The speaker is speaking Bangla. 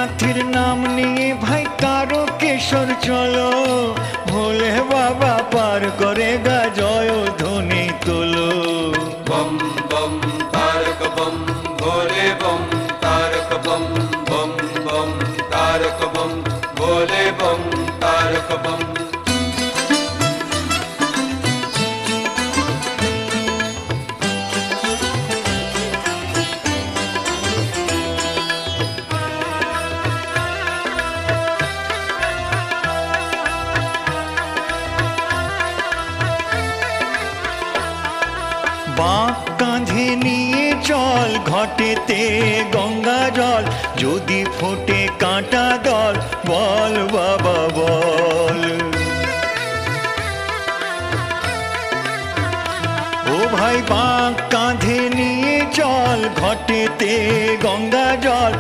নাথের নাম নিয়ে ভাই কারো কেশর চলো, ভোলে বাবা পার করে গা জয় ধ্বনি তোলো। বম বম তারক বম ভোলে বম তারক বম বম বম তারক বম ভোলে বম তারক বম। বাঁক কাঁধে নিয়ে চল ঘটেতে গঙ্গা জল, যদি ফোটে কাঁটা দল বল বাবা বল। ও ভাই বাঁক কাঁধে নিয়ে চল ঘটেতে গঙ্গা জল,